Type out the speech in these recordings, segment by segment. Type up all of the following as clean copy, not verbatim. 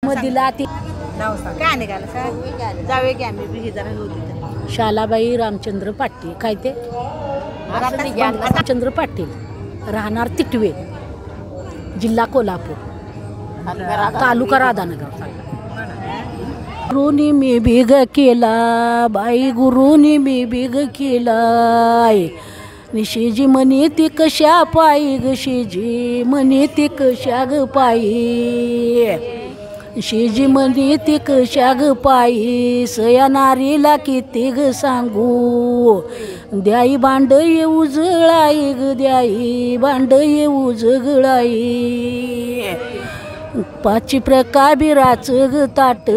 मधीला ती नाव सांग काय निघालं सर जावे की आम्ही बी जरा होती शालाबाई रामचंद्र पाटील काय ते रामचंद्र पाटील राहणार तिटवे जिल्हा कोल्हापूर तालुका राधानगर. गुरुनी मी बिग केला बाई गुरुनी मी बिग केलाय निशिजी म्हणे ती कशा पायी ग शिजी म्हणे ती कशा ग पायी शिजी म्हणे ती कशा ग पायी सया नारीला किती ग सांगू द्याई भांड ये उजळाई ग द्याई भांड ये उजळाई पाची प्रकाबिराच ग ताट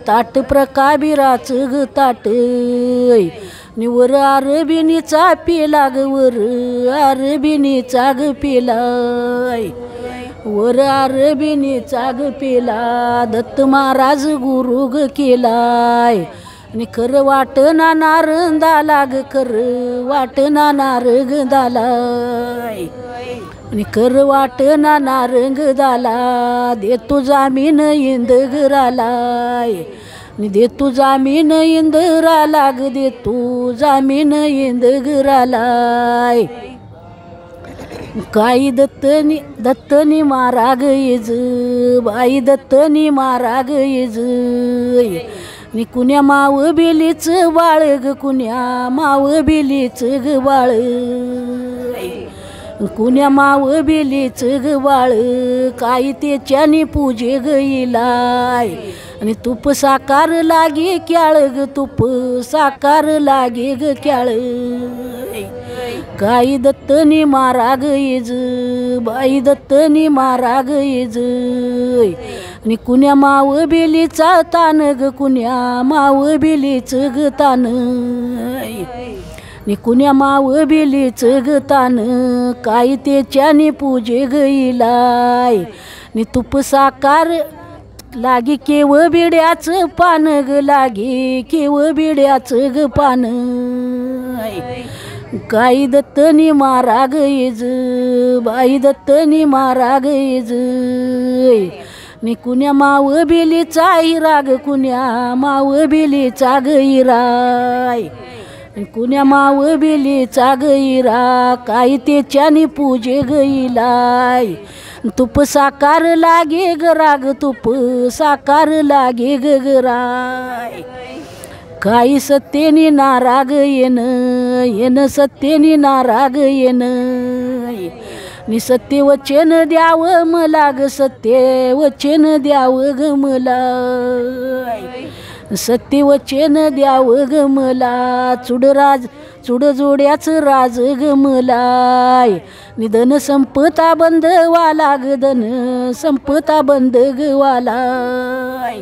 ताट प्रकाबिराच ग ताट निवर अरबिनीचा पेला ग वर अरबिनीचा ग पेलाय वर अरबिनीचा ग पेला दत्त महाराज गुरु ग केलाय आणि खरं वाटना नारंदाला ग खरं वाटना नारंगालाय आणि खरं वाटना नारंगाला देतो जामीन इंदगरालाय आणि देतो जामीन इंदराला ग देतो जामीन इंदगरालाय काही दत्तनी मारा ग येज बाई दत्तनी मारा ग येज नि कुण्या माव बेलीच बाळ ग कुण्या माव बेलीच ग बाळ कुण्या माव बेलीच ग बाळ काही त्याच्यानी पूजे ग इलाय आणि तुप साकार लागे क्याळ ग तुप साकार लागे ग क्याळ काही दत्तनी मारा ग येज बाई दत्तनी मारा ग येज आणि कुण्या माव बेलीचा तान ग कुण्या माव बेलीच ग तान नि कुण्या माव बेलीच ग तान काही त्याच्यानी पूजे ग इलाय नि तुप साकार लागी केव बिड्याच पान ग लागी केव बिड्याच ग पान काही दत्तनी मारा ग येज बाई दत्तनी मारा ग येज नि कुण्या माव बेलीचा हिरा ग कुण्या माव बेलीचा ग हिराय कुण्या माव बेलीचा ग हिरा काही त्याच्यानी पूजे ग इलाय तुप साकार लागे ग राग तुप साकार लागे ग गराय काही सत्तेनी नाराग येन येन सत्तेनी नाराग येन नि सत्य वचन द्याव मला ग सत्य वचन द्याव ग मला सत्य वचन द्याव ग मला चुडराज चुड जोड्याच राज ग मलाय निधन संपता बंद वाला ग धन संपता बंद ग वालाय.